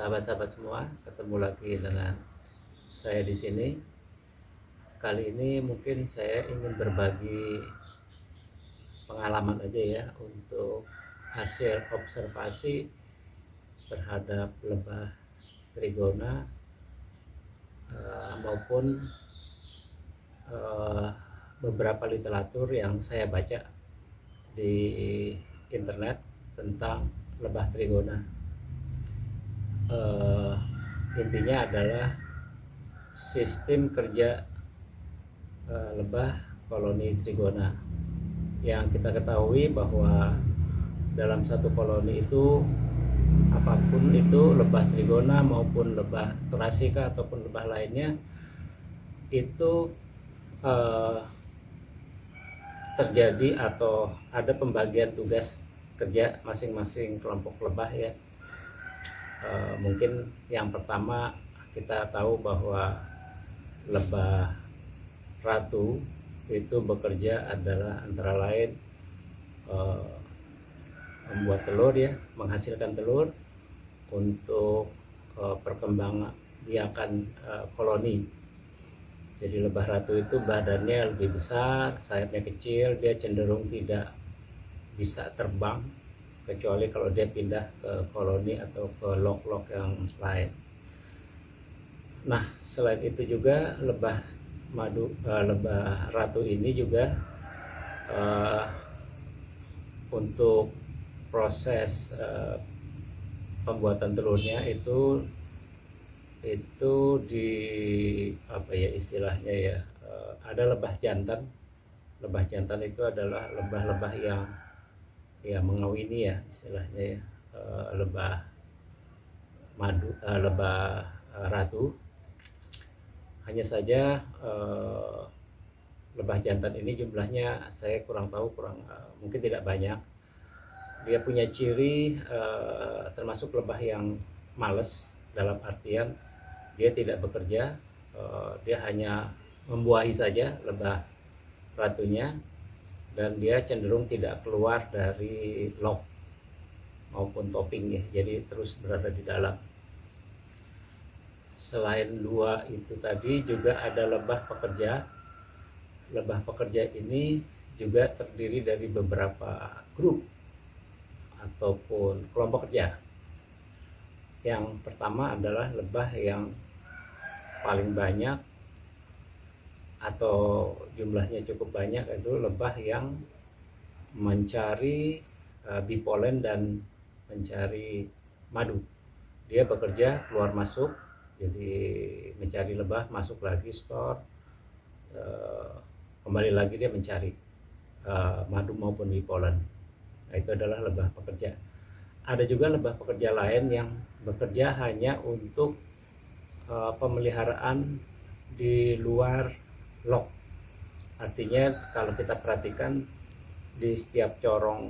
sahabat-sahabat semua, ketemu lagi dengan saya di sini. Kali ini mungkin saya ingin berbagi pengalaman aja ya untuk hasil observasi terhadap lebah trigona maupun beberapa literatur yang saya baca di internet tentang lebah trigona. Intinya adalah sistem kerja lebah koloni trigona. Yang kita ketahui bahwa dalam satu koloni itu, apapun itu, lebah trigona maupun lebah thoracea ataupun lebah lainnya, itu terjadi atau ada pembagian tugas kerja masing-masing kelompok lebah ya. Mungkin yang pertama kita tahu bahwa lebah ratu itu bekerja adalah antara lain membuat telur ya, menghasilkan telur untuk perkembangan biakan koloni. Jadi lebah ratu itu badannya lebih besar, sayapnya kecil, dia cenderung tidak bisa terbang kecuali kalau dia pindah ke koloni atau ke lok-lok yang lain. Nah, selain itu juga lebah ratu ini juga untuk proses pembuatan telurnya itu di apa ya istilahnya ya, ada lebah jantan. Lebah jantan itu adalah lebah-lebah yang ya mengawini ya istilahnya ya, lebah ratu. Hanya saja lebah jantan ini jumlahnya saya kurang tahu, mungkin tidak banyak. Dia punya ciri termasuk lebah yang males, dalam artian dia tidak bekerja, dia hanya membuahi saja lebah ratunya, dan dia cenderung tidak keluar dari lok maupun topping ya, jadi terus berada di dalam. Selain dua itu tadi juga ada lebah pekerja. Lebah pekerja ini juga terdiri dari beberapa grup ataupun kelompok kerja. Yang pertama adalah lebah yang paling banyak atau jumlahnya cukup banyak, itu lebah yang mencari bipolen dan mencari madu. Dia bekerja keluar masuk, jadi mencari lebah, masuk lagi store, kembali lagi dia mencari madu maupun bipolen. Nah, itu adalah lebah pekerja. Ada juga lebah pekerja lain yang bekerja hanya untuk pemeliharaan di luar lok. Artinya kalau kita perhatikan di setiap corong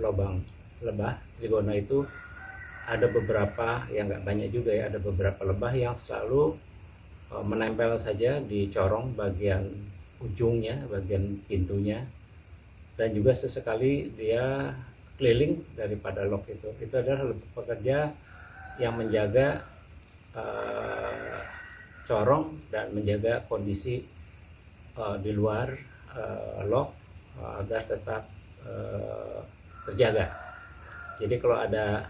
lubang lebah trigona itu ada beberapa, yang nggak banyak juga ya, ada beberapa lebah yang selalu menempel saja di corong bagian ujungnya, bagian pintunya, dan juga sesekali dia keliling daripada lok itu. Itu adalah lebah pekerja yang menjaga corong dan menjaga kondisi di luar lok agar tetap terjaga. Jadi kalau ada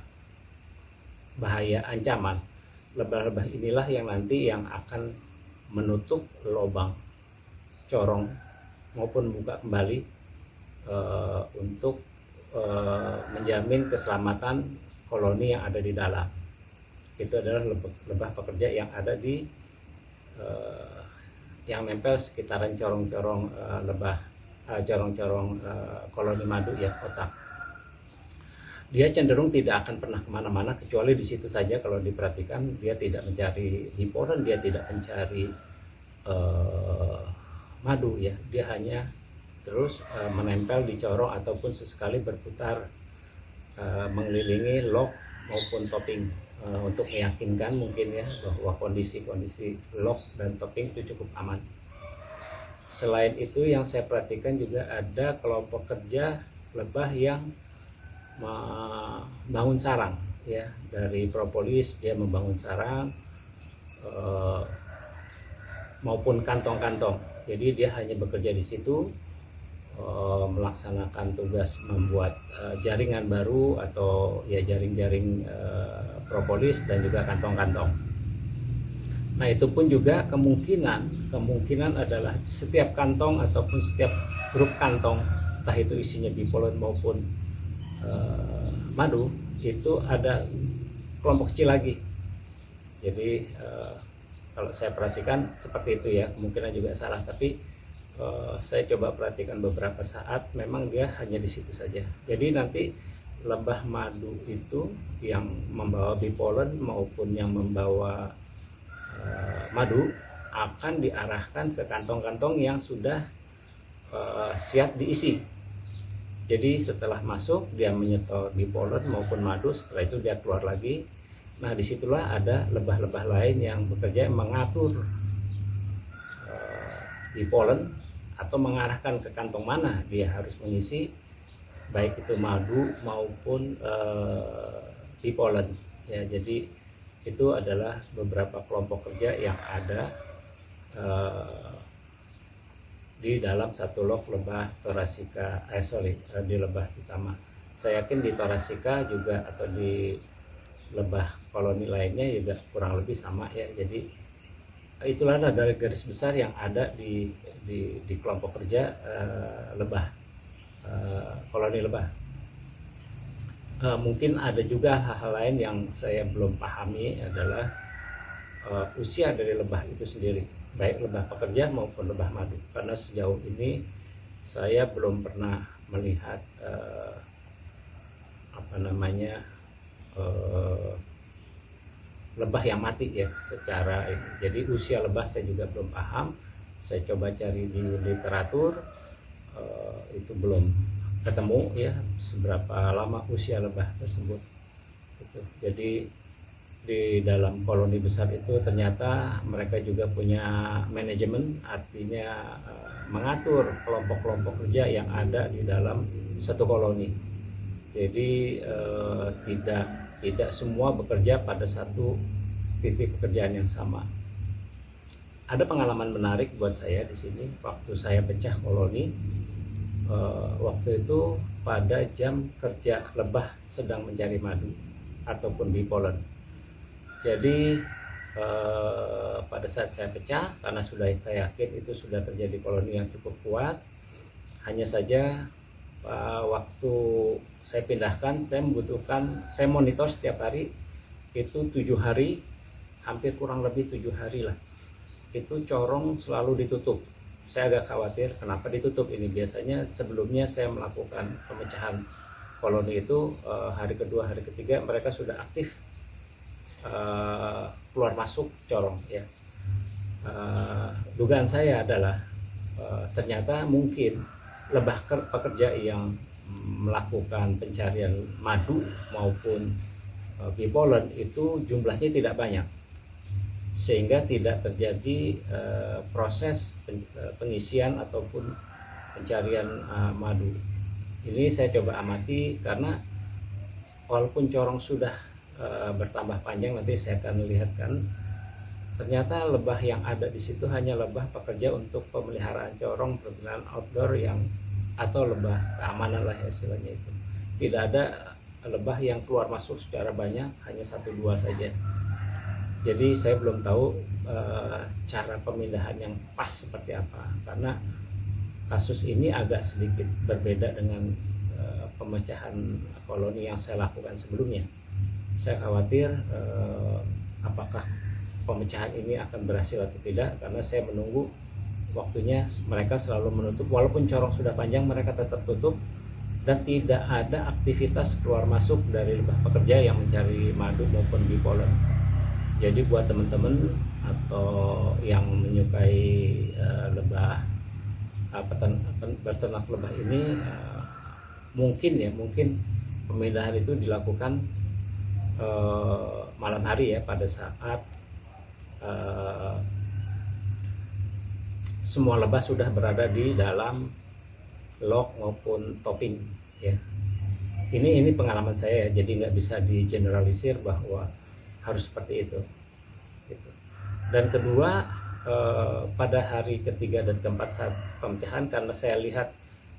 bahaya ancaman, lebah-lebah inilah yang nanti yang akan menutup lubang corong maupun buka kembali untuk menjamin keselamatan koloni yang ada di dalam. Itu adalah lebah pekerja yang ada di yang nempel sekitaran corong-corong koloni madu ya, kotak. Dia cenderung tidak akan pernah kemana-mana kecuali di situ saja. Kalau diperhatikan, dia tidak mencari hiporen, dia tidak mencari madu ya, dia hanya terus menempel di corong ataupun sesekali berputar mengelilingi lok maupun topping untuk meyakinkan mungkin ya bahwa kondisi lok dan topping itu cukup aman. Selain itu yang saya perhatikan juga ada kelompok kerja lebah yang membangun sarang. ya, dari propolis dia membangun sarang maupun kantong-kantong. Jadi dia hanya bekerja di situ, melaksanakan tugas membuat jaringan baru atau ya jaring-jaring propolis dan juga kantong-kantong. Nah, itu pun juga kemungkinan adalah setiap kantong ataupun setiap grup kantong, entah itu isinya bipolen maupun madu, itu ada kelompok kecil lagi. Jadi kalau saya perhatikan seperti itu ya, kemungkinan juga salah, tapi saya coba perhatikan beberapa saat, memang dia hanya di situ saja. Jadi nanti lebah madu itu yang membawa bipolen maupun yang membawa madu akan diarahkan ke kantong-kantong yang sudah siap diisi. Jadi setelah masuk dia menyetor bipolen maupun madu, setelah itu dia keluar lagi. Nah, disitulah ada lebah-lebah lain yang bekerja mengatur bipolen atau mengarahkan ke kantong mana dia harus mengisi, baik itu madu maupun bipolen. Ya, jadi itu adalah beberapa kelompok kerja yang ada di dalam satu log lebah Thoracea, di lebah utama. Saya yakin di Thoracea juga atau di lebah koloni lainnya juga kurang lebih sama ya. Jadi itulah dari garis besar yang ada di kelompok kerja lebah, koloni lebah. Mungkin ada juga hal-hal lain yang saya belum pahami adalah usia dari lebah itu sendiri, baik lebah pekerja maupun lebah madu, karena sejauh ini saya belum pernah melihat lebah yang mati ya secara ini. Jadi usia lebah saya juga belum paham. Saya coba cari di literatur, itu belum ketemu ya seberapa lama usia lebah tersebut. Jadi di dalam koloni besar itu ternyata mereka juga punya manajemen, artinya mengatur kelompok-kelompok kerja yang ada di dalam satu koloni. Jadi tidak semua bekerja pada satu titik pekerjaan yang sama. Ada pengalaman menarik buat saya di sini waktu saya pecah koloni. Waktu itu pada jam kerja lebah sedang mencari madu ataupun bipolen. Jadi pada saat saya pecah, karena sudah saya yakin itu sudah terjadi koloni yang cukup kuat, hanya saja waktu saya pindahkan, saya monitor setiap hari itu 7 hari, hampir kurang lebih 7 hari lah, itu corong selalu ditutup. Saya agak khawatir kenapa ditutup ini. Biasanya sebelumnya saya melakukan pemecahan koloni itu hari kedua, hari ketiga mereka sudah aktif keluar masuk corong ya. Dugaan saya adalah ternyata mungkin lebah pekerja yang melakukan pencarian madu maupun bipolen itu jumlahnya tidak banyak, sehingga tidak terjadi proses pengisian ataupun pencarian madu. Ini saya coba amati, karena walaupun corong sudah bertambah panjang, nanti saya akan lihatkan, ternyata lebah yang ada di situ hanya lebah pekerja untuk pemeliharaan corong, perkebunan outdoor yang atau lebah keamanan lah istilahnya itu. Tidak ada lebah yang keluar masuk secara banyak, hanya 1-2 saja. Jadi saya belum tahu cara pemindahan yang pas seperti apa, karena kasus ini agak sedikit berbeda dengan pemecahan koloni yang saya lakukan sebelumnya. Saya khawatir apakah pemecahan ini akan berhasil atau tidak, karena saya menunggu waktunya. Mereka selalu menutup, walaupun corong sudah panjang mereka tetap tutup, dan tidak ada aktivitas keluar masuk dari lebah pekerja yang mencari madu maupun bipolen. Jadi buat teman-teman atau yang menyukai lebah berternak lebah ini, mungkin pemindahan itu dilakukan malam hari ya, pada saat semua lebah sudah berada di dalam log maupun topping ya. Ini pengalaman saya ya, jadi nggak bisa digeneralisir bahwa harus seperti itu gitu. Dan kedua, pada hari ketiga dan keempat saat pemecahan, karena saya lihat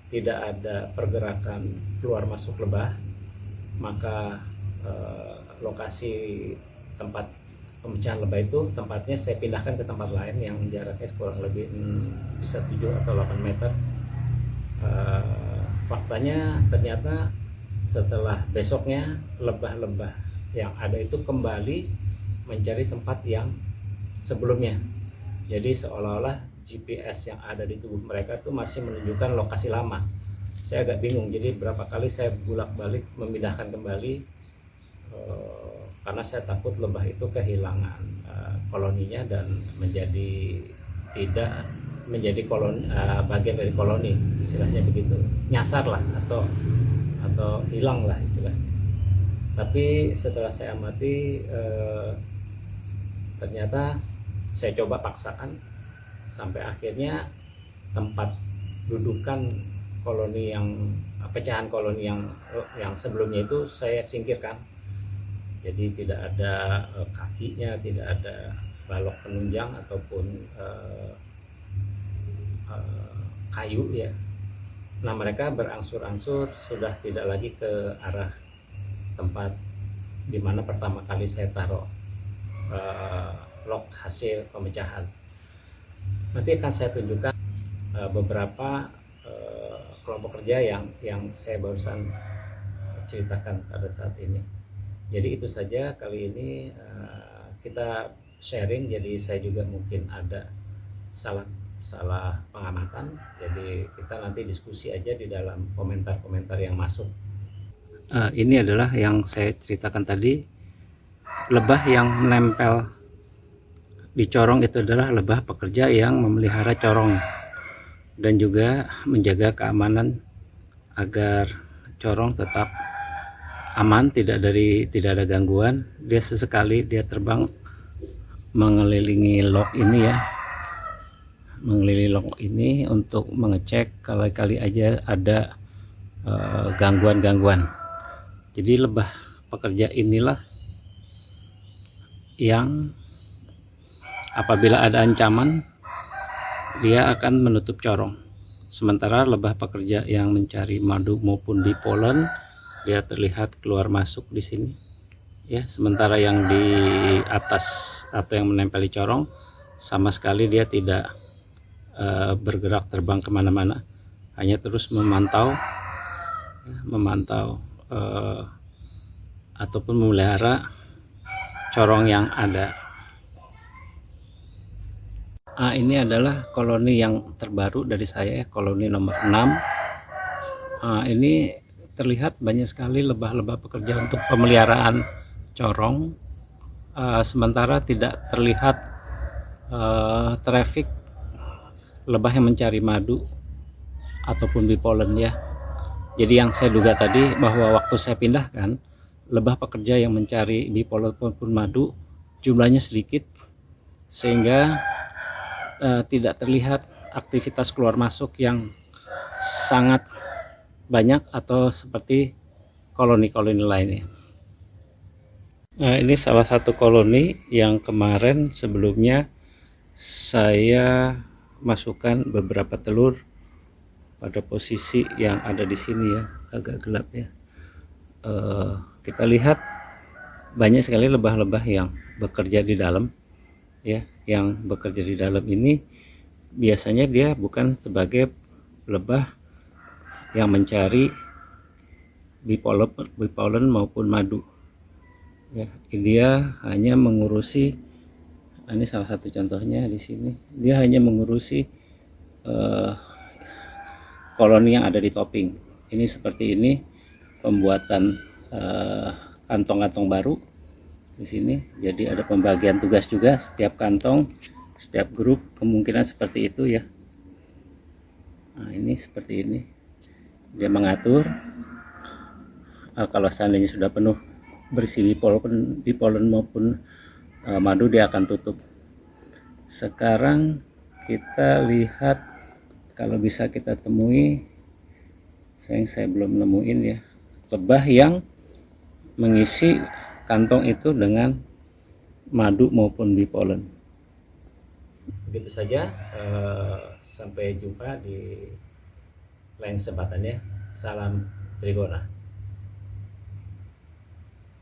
tidak ada pergerakan keluar masuk lebah, maka lokasi tempat pemecahan lebah itu tempatnya saya pindahkan ke tempat lain yang jaraknya kurang lebih bisa 7 atau 8 meter. Faktanya ternyata setelah besoknya lebah-lebah yang ada itu kembali mencari tempat yang sebelumnya. Jadi seolah-olah GPS yang ada di tubuh mereka itu masih menunjukkan lokasi lama. Saya agak bingung, jadi berapa kali saya bolak-balik memindahkan kembali karena saya takut lebah itu kehilangan koloninya dan menjadi tidak menjadi bagian dari koloni, istilahnya begitu, nyasar lah atau hilang lah istilahnya. Tapi setelah saya amati ternyata saya coba paksakan sampai akhirnya tempat dudukan koloni yang pecahan koloni yang sebelumnya itu saya singkirkan. Jadi tidak ada kakinya, tidak ada balok penunjang ataupun kayu ya. Nah, mereka berangsur-angsur sudah tidak lagi ke arah tempat dimana pertama kali saya taruh log hasil pemecahan. Nanti akan saya tunjukkan beberapa kelompok kerja yang saya barusan ceritakan pada saat ini. Jadi itu saja kali ini kita sharing. Jadi saya juga mungkin ada salah pengamatan. Jadi kita nanti diskusi aja di dalam komentar-komentar yang masuk. Ini adalah yang saya ceritakan tadi, lebah yang menempel di corong itu adalah lebah pekerja yang memelihara corong dan juga menjaga keamanan agar corong tetap aman, tidak ada gangguan. Dia sesekali dia terbang mengelilingi log ini ya, mengelilingi log ini untuk mengecek kali-kali aja ada gangguan-gangguan. Jadi lebah pekerja inilah yang apabila ada ancaman dia akan menutup corong. Sementara lebah pekerja yang mencari madu maupun di polen dia terlihat keluar masuk di sini ya. Sementara yang di atas atau yang menempel di corong sama sekali dia tidak bergerak terbang kemana-mana, hanya terus memantau ataupun memelihara corong yang ada. Ini adalah koloni yang terbaru dari saya, koloni nomor 6. Ini terlihat banyak sekali lebah-lebah pekerja untuk pemeliharaan corong, sementara tidak terlihat traffic lebah yang mencari madu ataupun bipolen ya. Jadi yang saya duga tadi bahwa waktu saya pindahkan, lebah pekerja yang mencari bipolen maupun madu jumlahnya sedikit sehingga tidak terlihat aktivitas keluar masuk yang sangat banyak atau seperti koloni-koloni lainnya. Ini salah satu koloni yang kemarin sebelumnya saya masukkan beberapa telur pada posisi yang ada di sini ya, agak gelap ya. Kita lihat banyak sekali lebah-lebah yang bekerja di dalam ya. Yang bekerja di dalam ini biasanya dia bukan sebagai lebah yang mencari bipolen maupun madu ya. Dia hanya mengurusi, ini salah satu contohnya di sini, dia hanya mengurusi koloni yang ada di topping. Ini seperti ini pembuatan kantong-kantong baru di sini. Jadi ada pembagian tugas juga, setiap kantong, setiap grup kemungkinan seperti itu ya. Nah, ini seperti ini. Dia mengatur kalau seandainya sudah penuh berisi bipolen maupun madu, dia akan tutup. Sekarang kita lihat kalau bisa kita temui, saya belum nemuin ya, lebah yang mengisi kantong itu dengan madu maupun di polen. Begitu saja, sampai jumpa di lain kesempatan ya. Salam Trigona.